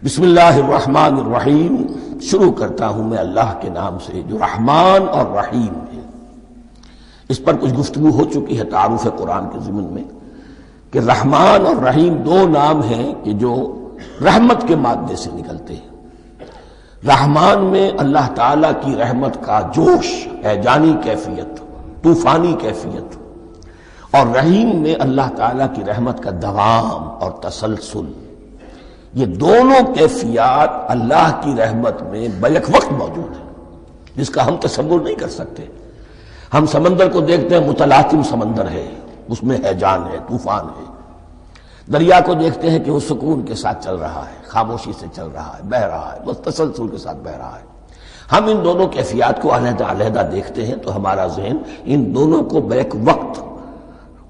بسم اللہ الرحمن الرحیم، شروع کرتا ہوں میں اللہ کے نام سے جو رحمان اور رحیم ہے۔ اس پر کچھ گفتگو ہو چکی ہے تعارف قرآن کے ضمن میں کہ رحمان اور رحیم دو نام ہیں کہ جو رحمت کے مادے سے نکلتے ہیں۔ رحمان میں اللہ تعالیٰ کی رحمت کا جوش، ہیجانی کیفیت، طوفانی کیفیت، اور رحیم میں اللہ تعالیٰ کی رحمت کا دوام اور تسلسل۔ یہ دونوں کیفیات اللہ کی رحمت میں بیک وقت موجود ہیں، جس کا ہم تصور نہیں کر سکتے۔ ہم سمندر کو دیکھتے ہیں، متلاطم سمندر ہے، اس میں ہیجان ہے، طوفان ہے۔ دریا کو دیکھتے ہیں کہ وہ سکون کے ساتھ چل رہا ہے، خاموشی سے چل رہا ہے، بہہ رہا ہے، بس تسلسل کے ساتھ بہہ رہا ہے۔ ہم ان دونوں کیفیات کو علیحدہ علیحدہ دیکھتے ہیں تو ہمارا ذہن ان دونوں کو بیک وقت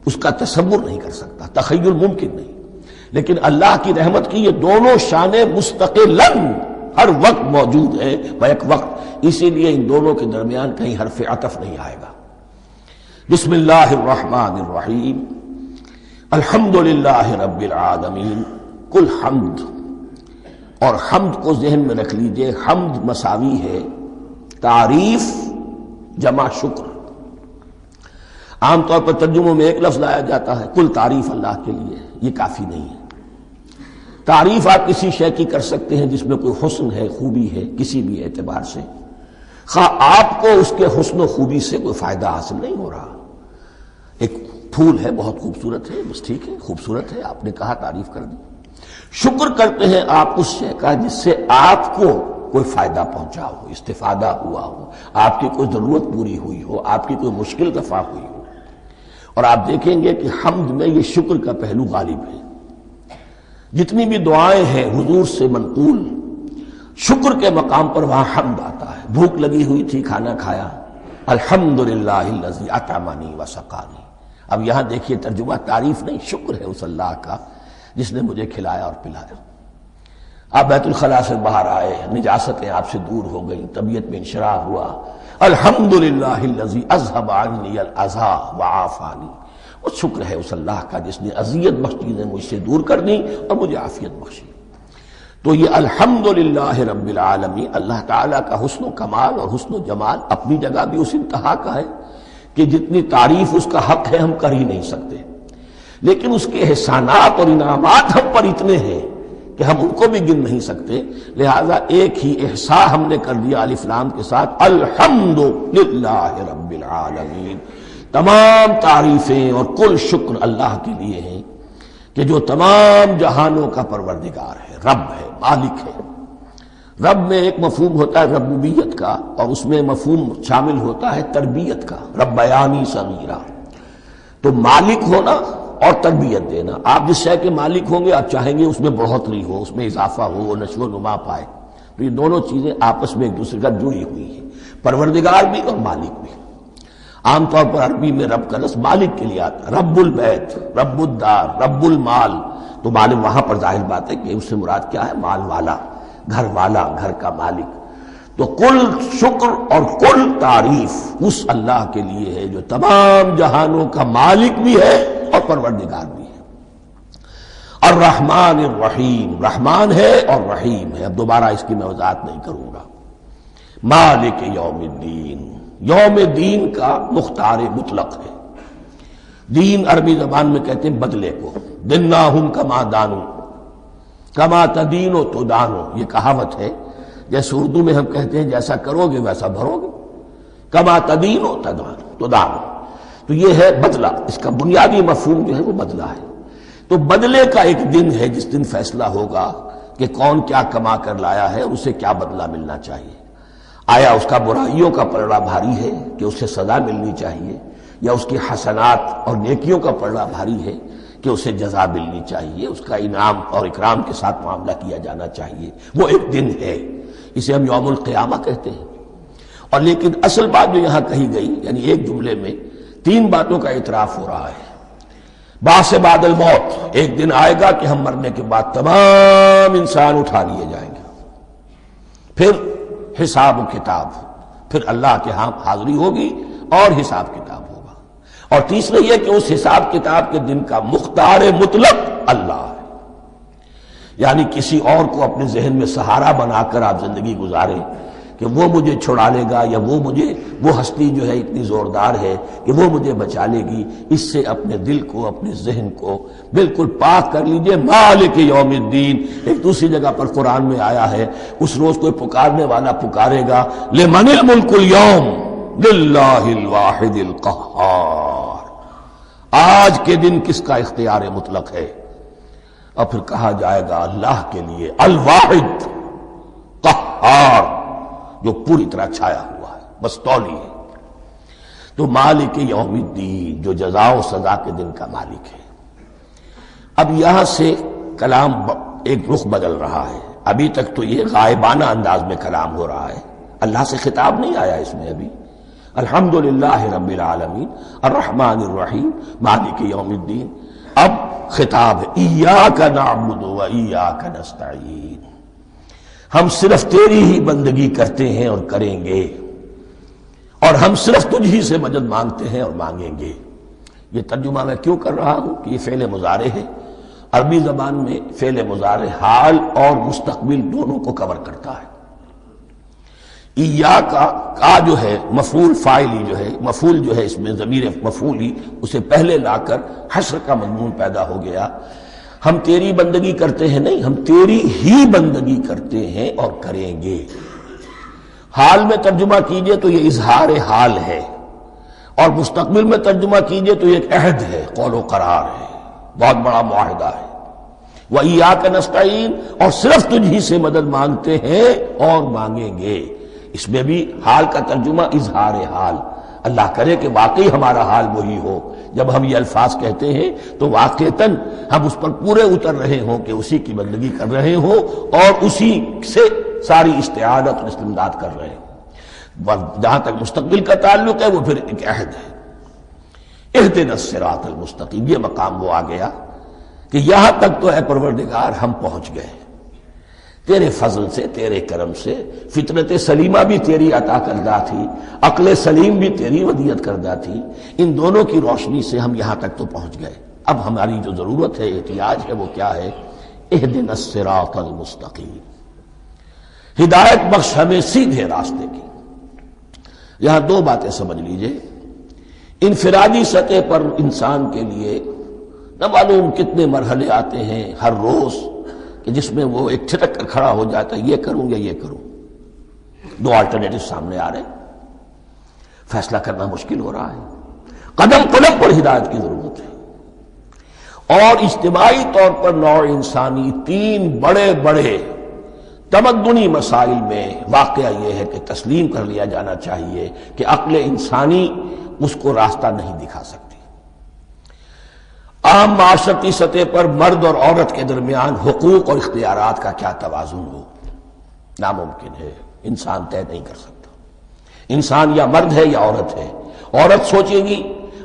اس کا تصور نہیں کر سکتا، تخیل ممکن نہیں۔ لیکن اللہ کی رحمت کی یہ دونوں شانیں مستقلاً ہر وقت موجود ہیں، بیک وقت۔ اسی لیے ان دونوں کے درمیان کہیں حرف عطف نہیں آئے گا۔ بسم اللہ الرحمن الرحیم، الحمد للہ رب العالمین۔ کل حمد، اور حمد کو ذہن میں رکھ لیجئے، حمد مساوی ہے تعریف جمع شکر۔ عام طور پر ترجموں میں ایک لفظ لایا جاتا ہے، کل تعریف اللہ کے لیے، یہ کافی نہیں ہے۔ تعریف آپ کسی شے کی کر سکتے ہیں جس میں کوئی حسن ہے، خوبی ہے، کسی بھی اعتبار سے، خواہ آپ کو اس کے حسن و خوبی سے کوئی فائدہ حاصل نہیں ہو رہا۔ ایک پھول ہے، بہت خوبصورت ہے، بس ٹھیک ہے، خوبصورت ہے، آپ نے کہا، تعریف کر دی۔ شکر کرتے ہیں آپ اس شے کا جس سے آپ کو کوئی فائدہ پہنچا ہو، استفادہ ہوا ہو، آپ کی کوئی ضرورت پوری ہوئی ہو، آپ کی کوئی مشکل رفع ہوئی ہو۔ اور آپ دیکھیں گے کہ حمد میں یہ شکر کا پہلو غالب ہے۔ جتنی بھی دعائیں ہیں حضور سے منقول، شکر کے مقام پر وہاں حمد آتا ہے۔ بھوک لگی ہوئی تھی، کھانا کھایا، الحمدللہ الذی اطعمنی وسقانی۔ اب یہاں دیکھیے ترجمہ تعریف نہیں، شکر ہے اس اللہ کا جس نے مجھے کھلایا اور پلایا۔ آپ بیت الخلاء سے باہر آئے، نجاستیں آپ سے دور ہو گئیں، طبیعت میں انشراح ہوا، الحمدللہ الذی اذھب عنی الاذی وعافانی۔ وہ شکر ہے اس اللہ کا جس نے اذیت بخش چیزیں مجھ سے دور کر دی اور مجھے عافیت بخشی۔ تو یہ الحمدللہ رب العالمین، اللہ تعالیٰ کا حسن و کمال اور حسن و جمال اپنی جگہ بھی اس انتہا کا ہے کہ جتنی تعریف اس کا حق ہے ہم کر ہی نہیں سکتے، لیکن اس کے احسانات اور انعامات ہم پر اتنے ہیں کہ ہم ان کو بھی گن نہیں سکتے۔ لہذا ایک ہی احصاء ہم نے کر دیا الف لام کے ساتھ، الحمدللہ رب العالمین۔ تمام تعریفیں اور کل شکر اللہ کے لیے ہیں کہ جو تمام جہانوں کا پروردگار ہے، رب ہے، مالک ہے۔ رب میں ایک مفہوم ہوتا ہے ربوبیت کا، اور اس میں مفہوم شامل ہوتا ہے تربیت کا، ربیانی صغیرہ۔ تو مالک ہونا اور تربیت دینا۔ آپ جس شے کے مالک ہوں گے آپ چاہیں گے اس میں بڑھوتری ہو، اس میں اضافہ ہو، وہ نشو و نما پائے۔ تو یہ دونوں چیزیں آپس میں ایک دوسرے کا جڑی ہوئی ہیں، پروردگار بھی اور مالک بھی۔ عام طور پر عربی میں رب کا لفظ مالک کے لیے آتا ہے، رب البیت، رب الدار، رب المال۔ تو مالک وہاں پر ظاہر بات ہے کہ اس سے مراد کیا ہے، مال والا، گھر والا، گھر کا مالک۔ تو کل شکر اور کل تعریف اس اللہ کے لیے ہے جو تمام جہانوں کا مالک بھی ہے اور پروردگار بھی ہے۔ الرحمن الرحیم، رحمان ہے اور رحیم ہے۔ اب دوبارہ اس کی میں وضاحت نہیں کروں گا۔ مالک یوم الدین، یوم دین کا مختار مطلق ہے۔ دین عربی زبان میں کہتے ہیں بدلے کو، دناہم کما دانو، کما تدینو تدانو۔ یہ کہاوت ہے، جیسے اردو میں ہم کہتے ہیں جیسا کرو گے ویسا بھرو گے، کما تدینو تدانو۔ تو یہ ہے بدلہ، اس کا بنیادی مفہوم جو ہے وہ بدلہ ہے۔ تو بدلے کا ایک دن ہے جس دن فیصلہ ہوگا کہ کون کیا کما کر لایا ہے، اسے کیا بدلہ ملنا چاہیے۔ آیا اس کا برائیوں کا پلڑا بھاری ہے کہ اسے سزا ملنی چاہیے، یا اس کی حسنات اور نیکیوں کا پلڑا بھاری ہے کہ اسے جزا ملنی چاہیے، اس کا انعام اور اکرام کے ساتھ معاملہ کیا جانا چاہیے۔ وہ ایک دن ہے، اسے ہم یوم القیامہ کہتے ہیں۔ اور لیکن اصل بات جو یہاں کہی گئی، یعنی ایک جملے میں تین باتوں کا اعتراف ہو رہا ہے۔ بعث بعد الموت، ایک دن آئے گا کہ ہم مرنے کے بعد تمام انسان اٹھا لیے جائیں گے۔ پھر حساب و کتاب، پھر اللہ کے ہاں حاضری ہوگی اور حساب کتاب ہوگا۔ اور تیسرا یہ کہ اس حساب کتاب کے دن کا مختار مطلق اللہ ہے۔ یعنی کسی اور کو اپنے ذہن میں سہارا بنا کر آپ زندگی گزاریں کہ وہ مجھے چھڑا لے گا، یا وہ ہستی جو ہے اتنی زوردار ہے کہ وہ مجھے بچا لے گی، اس سے اپنے دل کو، اپنے ذہن کو بالکل پاک کر لیجئے۔ مالک یوم الدین، ایک دوسری جگہ پر قرآن میں آیا ہے، اس روز کوئی پکارنے والا پکارے گا لمن الملک اليوم للہ الواحد القہار، آج کے دن کس کا اختیار مطلق ہے؟ اور پھر کہا جائے گا اللہ کے لیے الواحد قہار، جو پوری طرح چھایا ہوا ہے، بس تولی ہے۔ تو مالک یوم الدین، جو جزا و سزا کے دن کا مالک ہے۔ اب یہاں سے کلام ایک رخ بدل رہا ہے۔ ابھی تک تو یہ غائبانہ انداز میں کلام ہو رہا ہے، اللہ سے خطاب نہیں آیا اس میں ابھی۔ الحمدللہ رب العالمین الرحمن الرحیم مالک یوم الدین، اب خطاب ہے ایاک نعبد و ایاک نستعین، ہم صرف تیری ہی بندگی کرتے ہیں اور کریں گے، اور ہم صرف تجھ ہی سے مدد مانگتے ہیں اور مانگیں گے۔ یہ ترجمہ میں کیوں کر رہا ہوں کہ یہ فعل مضارع ہے۔ عربی زبان میں فعل مضارع حال اور مستقبل دونوں کو کور کرتا ہے۔ ایاک کا جو ہے مفعول فاعلی جو ہے، مفعول جو ہے اس میں ضمیر مفعولی، اسے پہلے لا کر حشر کا مضمون پیدا ہو گیا۔ ہم تیری بندگی کرتے ہیں نہیں، ہم تیری ہی بندگی کرتے ہیں اور کریں گے۔ حال میں ترجمہ کیجئے تو یہ اظہار حال ہے، اور مستقبل میں ترجمہ کیجئے تو یہ ایک عہد ہے، قول و قرار ہے، بہت بڑا معاہدہ ہے۔ وَإِيَّاكَ نَسْتَعِينُ، اور صرف تجھ ہی سے مدد مانگتے ہیں اور مانگیں گے۔ اس میں بھی حال کا ترجمہ اظہار حال، اللہ کرے کہ واقعی ہمارا حال وہی ہو، جب ہم یہ الفاظ کہتے ہیں تو واقعتاً ہم اس پر پورے اتر رہے ہوں کہ اسی کی بندگی کر رہے ہوں اور اسی سے ساری استعانت اور استمداد کر رہے ہوں۔ جہاں تک مستقبل کا تعلق ہے وہ پھر ایک عہد ہے، اہدنا الصراط المستقیم، یہ مقام وہ آ گیا کہ یہاں تک تو اے پروردگار ہم پہنچ گئے تیرے فضل سے، تیرے کرم سے۔ فطرت سلیمہ بھی تیری عطا کردہ تھی، عقل سلیم بھی تیری ودیعت کردہ تھی، ان دونوں کی روشنی سے ہم یہاں تک تو پہنچ گئے۔ اب ہماری جو ضرورت ہے، احتیاج ہے، وہ کیا ہے؟ اہدنا الصراط المستقیم، ہدایت بخش ہمیں سیدھے راستے کی۔ یہاں دو باتیں سمجھ لیجئے۔ انفرادی سطح پر انسان کے لیے نہ معلوم کتنے مرحلے آتے ہیں ہر روز کہ جس میں وہ ایک چھٹک کر کھڑا ہو جاتا ہے، یہ کروں یا یہ کروں، دو آلٹرنیٹو سامنے آ رہے ہیں، فیصلہ کرنا مشکل ہو رہا ہے۔ قدم قدم پر ہدایت کی ضرورت ہے، اور اجتماعی طور پر نوع انسانی تین بڑے بڑے تمدنی مسائل میں واقعہ یہ ہے کہ تسلیم کر لیا جانا چاہیے کہ عقل انسانی اس کو راستہ نہیں دکھا سکتی۔ عام معاشرتی سطح پر مرد اور عورت کے درمیان حقوق اور اختیارات کا کیا توازن ہو، ناممکن ہے، انسان طے نہیں کر سکتا۔ انسان یا مرد ہے یا عورت ہے۔ عورت سوچے گی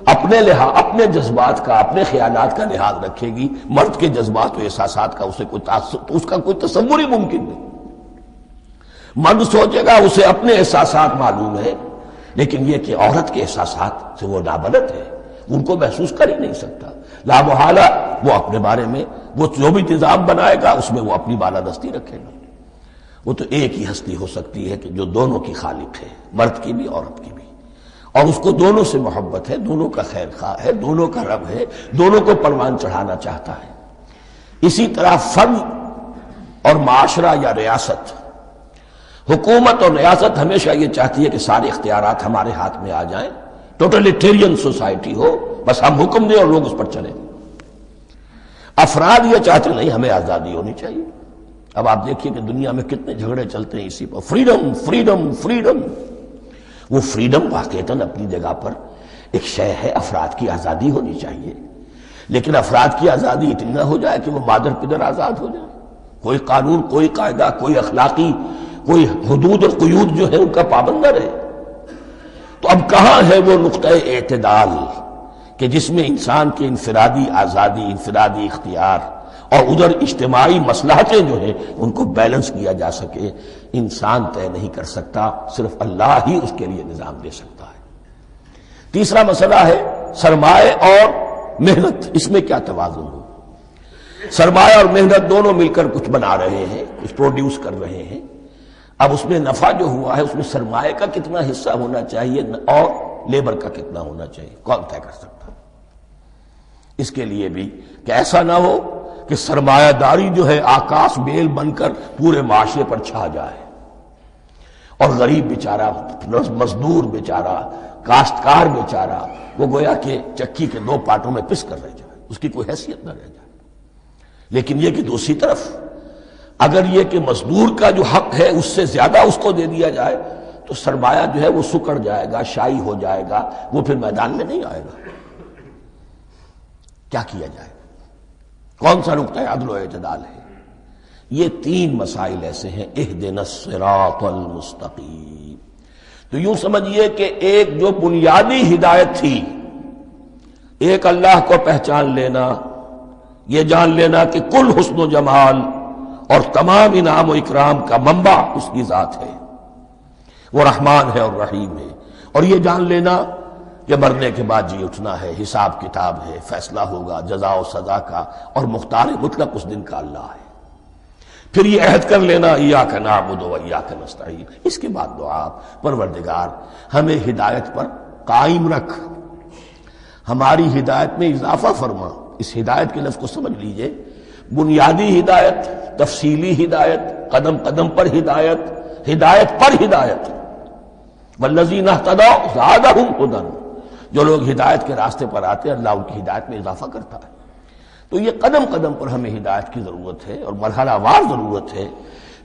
اپنے جذبات کا، اپنے خیالات کا لحاظ رکھے گی، مرد کے جذبات و احساسات کا اس کا کوئی تصور ہی ممکن نہیں۔ مرد سوچے گا اسے اپنے احساسات معلوم ہے، لیکن یہ کہ عورت کے احساسات سے وہ نابلد ہے، ان کو محسوس کر ہی نہیں سکتا۔ لا محالہ وہ اپنے بارے میں وہ جو بھی نظام بنائے گا اس میں وہ اپنی بالادستی رکھے گا۔ وہ تو ایک ہی ہستی ہو سکتی ہے کہ جو دونوں کی خالق ہے، مرد کی بھی عورت کی بھی، اور اس کو دونوں سے محبت ہے، دونوں کا خیر خواہ ہے، دونوں کا رب ہے، دونوں کو پروان چڑھانا چاہتا ہے۔ اسی طرح فرد اور معاشرہ یا ریاست، حکومت اور ریاست ہمیشہ یہ چاہتی ہے کہ سارے اختیارات ہمارے ہاتھ میں آ جائیں، ٹوٹلیٹیرین سوسائٹی ہو، بس ہم حکم دیں اور لوگ اس پر چلیں۔ افراد یہ چاہتے نہیں، ہمیں آزادی ہونی چاہیے۔ اب آپ دیکھیے کہ دنیا میں کتنے جھگڑے چلتے ہیں اسی پر، فریڈم فریڈم فریڈم۔ وہ فریڈم واقعتاً اپنی جگہ پر ایک شے ہے، افراد کی آزادی ہونی چاہیے، لیکن افراد کی آزادی اتنی نہ ہو جائے کہ وہ مادر پدر آزاد ہو جائے۔ کوئی قانون، کوئی قاعدہ، کوئی اخلاقی کوئی حدود اور قیود جو ہے ان کا پابند نہ رہے۔ تو اب کہاں ہے وہ نقطہ اعتدال کہ جس میں انسان کی انفرادی آزادی، انفرادی اختیار اور ادھر اجتماعی مصلحتیں جو ہیں ان کو بیلنس کیا جا سکے؟ انسان طے نہیں کر سکتا، صرف اللہ ہی اس کے لیے نظام دے سکتا ہے۔ تیسرا مسئلہ ہے سرمایہ اور محنت، اس میں کیا توازن ہو؟ سرمایہ اور محنت دونوں مل کر کچھ بنا رہے ہیں، کچھ پروڈیوس کر رہے ہیں. اب اس میں نفع جو ہوا ہے اس میں سرمایہ کا کتنا حصہ ہونا چاہیے اور لیبر کا کتنا ہونا چاہیے، کون طے کر سکتا؟ اس کے لیے بھی کہ ایسا نہ ہو کہ سرمایہ داری جو ہے آکاش بیل بن کر پورے معاشرے پر چھا جائے اور غریب بیچارہ، مزدور بیچارہ، کاشتکار بیچارہ وہ گویا کہ چکی کے دو پارٹوں میں پس کر رہ جائے، اس کی کوئی حیثیت نہ رہ جائے. لیکن یہ کہ دوسری طرف اگر یہ کہ مزدور کا جو حق ہے اس سے زیادہ اس کو دے دیا جائے تو سرمایہ جو ہے وہ سکڑ جائے گا، شائی ہو جائے گا، وہ پھر میدان میں نہیں آئے گا. کیا کیا جائے؟ کون سا نقطہ عدل و اعتدال ہے؟ یہ تین مسائل ایسے ہیں. اہدنا الصراط المستقیم. تو یوں سمجھیے کہ ایک جو بنیادی ہدایت تھی، ایک اللہ کو پہچان لینا، یہ جان لینا کہ کل حسن و جمال اور تمام انعام و اکرام کا منبع اس کی ذات ہے، وہ رحمان ہے اور رحیم ہے. اور یہ جان لینا کہ مرنے کے بعد جی اٹھنا ہے، حساب کتاب ہے، فیصلہ ہوگا جزا و سزا کا، اور مختار مطلق اس دن کا اللہ ہے. پھر یہ عہد کر لینا ایاک نعبد و ایاک نستعین. اس کے بعد دعا، پروردگار ہمیں ہدایت پر قائم رکھ، ہماری ہدایت میں اضافہ فرما. اس ہدایت کے لفظ کو سمجھ لیجئے، بنیادی ہدایت، تفصیلی ہدایت، قدم قدم پر ہدایت، ہدایت پر ہدایت. والذین اہتدوا زادہم ھدی. جو لوگ ہدایت کے راستے پر آتے ہیں اللہ ان کی ہدایت میں اضافہ کرتا ہے. تو یہ قدم قدم پر ہمیں ہدایت کی ضرورت ہے اور مرحلہ وار ضرورت ہے.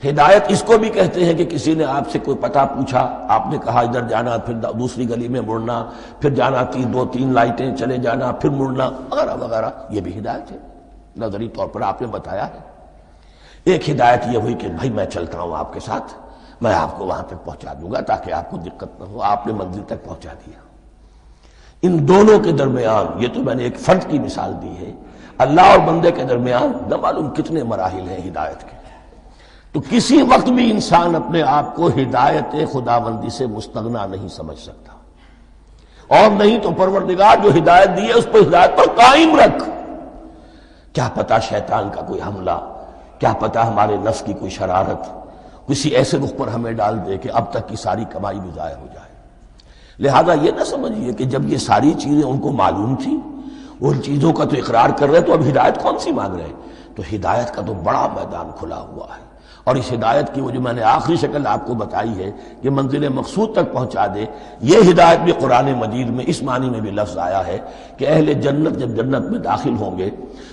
ہدایت اس کو بھی کہتے ہیں کہ کسی نے آپ سے کوئی پتہ پوچھا، آپ نے کہا ادھر جانا، پھر دوسری گلی میں مڑنا، پھر جانا دو تین لائٹیں چلے جانا، پھر مڑنا وغیرہ وغیرہ. یہ بھی ہدایت ہے، نظری طور پر آپ نے بتایا ہے. ایک ہدایت یہ ہوئی کہ بھائی میں چلتا ہوں آپ کے ساتھ، میں آپ کو وہاں تک پہنچا دوں گا تاکہ آپ کو دقت نہ ہو. آپ نے منزل تک پہنچا دیا. ان دونوں کے درمیان، یہ تو میں نے ایک فرد کی مثال دی ہے، اللہ اور بندے کے درمیان نہ معلوم کتنے مراحل ہیں ہدایت کے. تو کسی وقت بھی انسان اپنے آپ کو ہدایت خداوندی سے مستغنا نہیں سمجھ سکتا. اور نہیں تو پروردگار جو ہدایت دی ہے اس پر ہدایت پر قائم رکھ. کیا پتہ شیطان کا کوئی حملہ، کیا پتہ ہمارے نفس کی کوئی شرارت کسی ایسے رخ پر ہمیں ڈال دے کہ اب تک کی ساری کمائی بھی ضائع ہو جائے. لہذا یہ نہ سمجھیے کہ جب یہ ساری چیزیں ان کو معلوم تھی، ان چیزوں کا تو اقرار کر رہے تو اب ہدایت کون سی مانگ رہے ہیں؟ تو ہدایت کا تو بڑا میدان کھلا ہوا ہے. اور اس ہدایت کی وہ جو میں نے آخری شکل آپ کو بتائی ہے کہ منزل مقصود تک پہنچا دے، یہ ہدایت بھی قرآن مجید میں اس معنی میں بھی لفظ آیا ہے کہ اہل جنت جب جنت میں داخل ہوں گے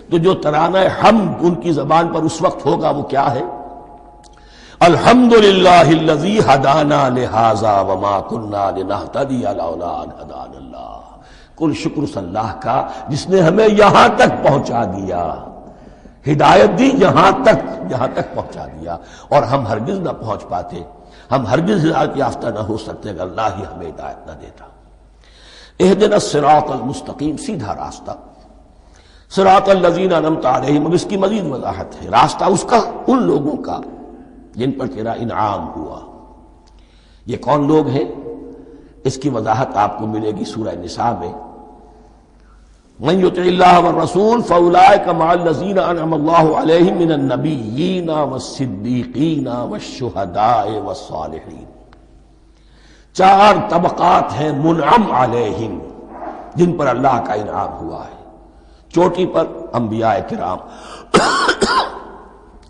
تو جو ترانہ حمد ان کی زبان پر اس وقت ہوگا وہ کیا ہے؟ الحمدللہ الذی ہدانا لہذا وما کنا لنہتدی لولا ان ہدانا اللہ. کل شکر اس اللہ کا جس نے ہمیں یہاں تک پہنچا دیا، ہدایت دی یہاں تک پہنچا دیا. اور ہم ہرگز نہ پہنچ پاتے، ہم ہرگز ہدایت یافتہ نہ ہو سکتے اگر اللہ ہی ہمیں ہدایت نہ دیتا. اہدنا الصراط المستقیم، سیدھا راستہ. صراط الذین انعمت علیہم، اب اس کی مزید وضاحت ہے. راستہ اس کا ان لوگوں کا جن پر تیرا انعام ہوا. یہ کون لوگ ہیں؟ اس کی وضاحت آپ کو ملے گی سورہ نساء میں. من یطع اللہ والرسول فاولئک مع الذین انعم اللہ علیہم من النبیین والصدیقین والشہداء والصالحین. چار طبقات ہیں منعم علیہم جن پر اللہ کا انعام ہوا ہے. چوٹی پر انبیاء کرام،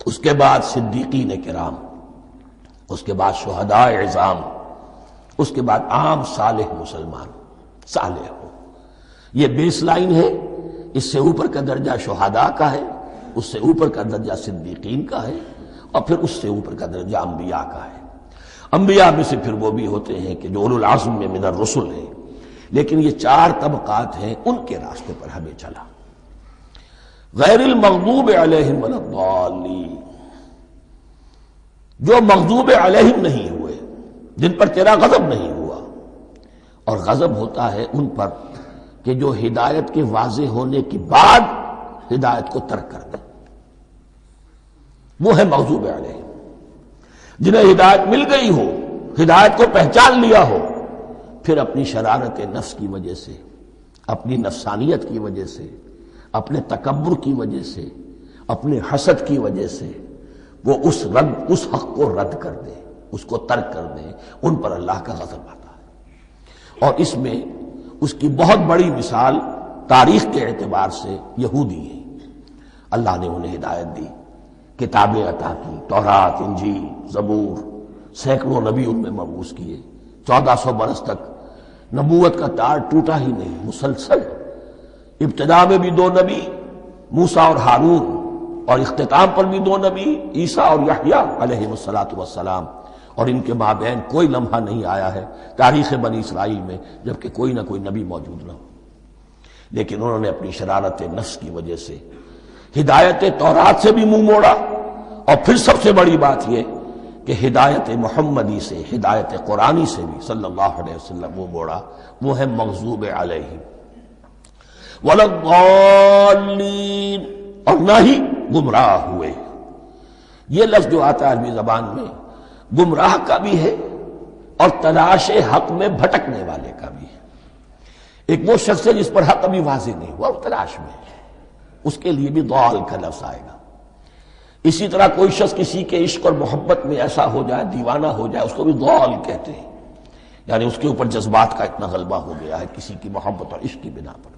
اس کے بعد صدیقین کرام، اس کے بعد شہداء عظام، اس کے بعد عام صالح مسلمان صالح ہو. یہ بیس لائن ہے. اس سے اوپر کا درجہ شہداء کا ہے، اس سے اوپر کا درجہ صدیقین کا ہے، اور پھر اس سے اوپر کا درجہ انبیاء کا ہے. انبیاء میں سے پھر وہ بھی ہوتے ہیں کہ جو اولو العزم میں من الرسل ہیں. لیکن یہ چار طبقات ہیں، ان کے راستے پر ہمیں چلا. غیر المغضوب علیہم ولا الضالین، جو مغضوب علیہم نہیں ہوئے، جن پر تیرا غضب نہیں ہوا. اور غضب ہوتا ہے ان پر کہ جو ہدایت کے واضح ہونے کے بعد ہدایت کو ترک کر دیں، وہ ہے مغضوب علیہم. جنہیں ہدایت مل گئی ہو، ہدایت کو پہچان لیا ہو، پھر اپنی شرارت نفس کی وجہ سے، اپنی نفسانیت کی وجہ سے، اپنے تکبر کی وجہ سے، اپنے حسد کی وجہ سے وہ اس حق کو رد کر دے، اس کو ترک کر دے، ان پر اللہ کا غضب آتا ہے۔ اور اس میں اس کی بہت بڑی مثال تاریخ کے اعتبار سے یہودی ہیں۔ اللہ نے انہیں ہدایت دی، کتابیں عطا کی، تورات، انجیل، زبور، سینکڑوں نبی ان میں مبعوث کیے، 1400 برس تک نبوت کا تار ٹوٹا ہی نہیں، مسلسل۔ ابتدا میں بھی 2 نبی، موسیٰ اور ہارون، اور اختتام پر بھی 2 نبی، عیسیٰ اور یحییٰ علیہ السلام، اور ان کے مابین کوئی لمحہ نہیں آیا ہے تاریخ بنی اسرائیل میں جبکہ کوئی نہ کوئی نبی موجود نہ ہو۔ لیکن انہوں نے اپنی شرارت نفس کی وجہ سے ہدایت تورات سے بھی منہ موڑا، اور پھر سب سے بڑی بات یہ کہ ہدایت محمدی سے، ہدایت قرآنی سے بھی صلی اللہ علیہ وسلم منہ موڑا۔ وہ ہے مغضوب علیہم ولا الضالین، اور نہ ہی گمراہ ہوئے۔ یہ لفظ جو آتا ہے عربی زبان میں گمراہ کا بھی ہے اور تلاش حق میں بھٹکنے والے کا بھی ہے۔ ایک وہ شخص ہے جس پر حق ابھی واضح نہیں ہوا، وہ تلاش میں ہے، اس کے لیے بھی ضال کا لفظ آئے گا۔ اسی طرح کوئی شخص کسی کے عشق اور محبت میں ایسا ہو جائے، دیوانہ ہو جائے، اس کو بھی ضال کہتے ہیں، یعنی اس کے اوپر جذبات کا اتنا غلبہ ہو گیا ہے کسی کی محبت اور عشق کی بنا پر۔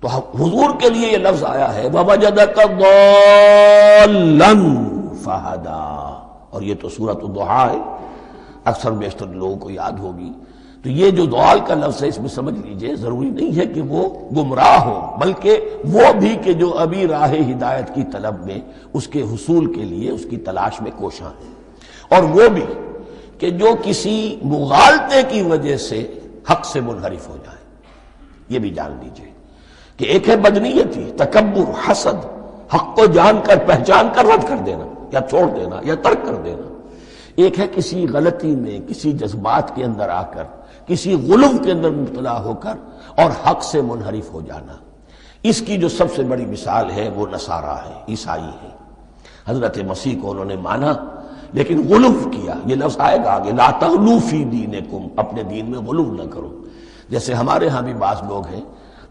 تو حضور کے لیے یہ لفظ آیا ہے وَوَجَدَكَ ضَالًّا فَهَدَىٰ، اور یہ تو سورۃ الضحیٰ ہے، اکثر بیشتر لوگوں کو یاد ہوگی۔ تو یہ جو ضال کا لفظ ہے اس میں سمجھ لیجئے ضروری نہیں ہے کہ وہ گمراہ ہو، بلکہ وہ بھی کہ جو ابھی راہ ہدایت کی طلب میں اس کے حصول کے لیے اس کی تلاش میں کوشاں ہیں، اور وہ بھی کہ جو کسی مغالطے کی وجہ سے حق سے منحرف ہو جائے۔ یہ بھی جان لیجئے کہ ایک ہے بدنیتی، تکبر، حسد، حق کو جان کر پہچان کر رد کر دینا یا چھوڑ دینا یا ترک کر دینا۔ ایک ہے کسی غلطی میں، کسی جذبات کے اندر آ کر، کسی غلو کے اندر مبتلا ہو کر اور حق سے منحرف ہو جانا۔ اس کی جو سب سے بڑی مثال ہے وہ نصارہ ہے، عیسائی ہے۔ حضرت مسیح کو انہوں نے مانا لیکن غلو کیا۔ یہ لفظ آئے گا آگے، لا تغلو فی دینکم، اپنے دین میں غلو نہ کرو۔ جیسے ہمارے ہاں بھی بعض لوگ ہیں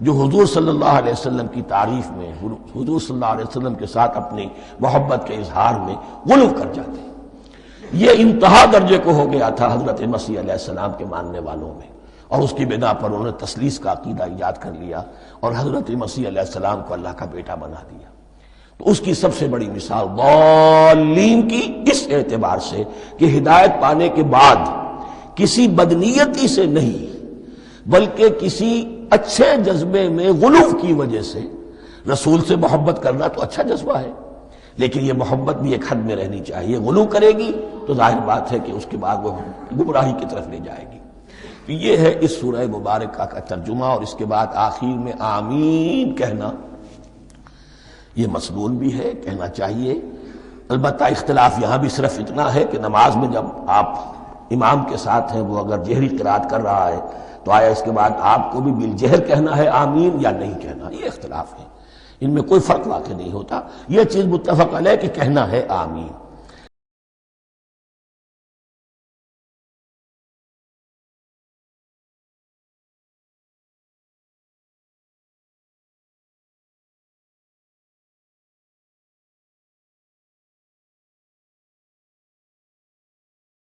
جو حضور صلی اللہ علیہ وسلم کی تعریف میں، حضور صلی اللہ علیہ وسلم کے ساتھ اپنی محبت کے اظہار میں غلو کر جاتے ہیں۔ یہ انتہا درجے کو ہو گیا تھا حضرت مسیح علیہ السلام کے ماننے والوں میں، اور اس کی بنا پر انہوں نے تثلیث کا عقیدہ ایجاد کر لیا اور حضرت مسیح علیہ السلام کو اللہ کا بیٹا بنا دیا۔ تو اس کی سب سے بڑی مثال ضالین کی اس اعتبار سے کہ ہدایت پانے کے بعد کسی بدنیتی سے نہیں بلکہ کسی اچھے جذبے میں غلو کی وجہ سے، رسول سے محبت کرنا تو اچھا جذبہ ہے لیکن یہ محبت بھی ایک حد میں رہنی چاہیے۔ غلو کرے گی تو ظاہر بات ہے کہ اس کے بعد وہ گمراہی کی طرف لے جائے گی۔ تو یہ ہے اس سورہ مبارکہ کا ترجمہ، اور اس کے بعد آخر میں آمین کہنا یہ مسنون بھی ہے، کہنا چاہیے۔ البتہ اختلاف یہاں بھی صرف اتنا ہے کہ نماز میں جب آپ امام کے ساتھ ہیں، وہ اگر جہری قرات کر رہا ہے تو آیا اس کے بعد آپ کو بھی بالجہر کہنا ہے آمین یا نہیں کہنا، یہ اختلاف ہے۔ ان میں کوئی فرق واقع نہیں ہوتا، یہ چیز متفق علیہ کہ کہنا ہے آمین۔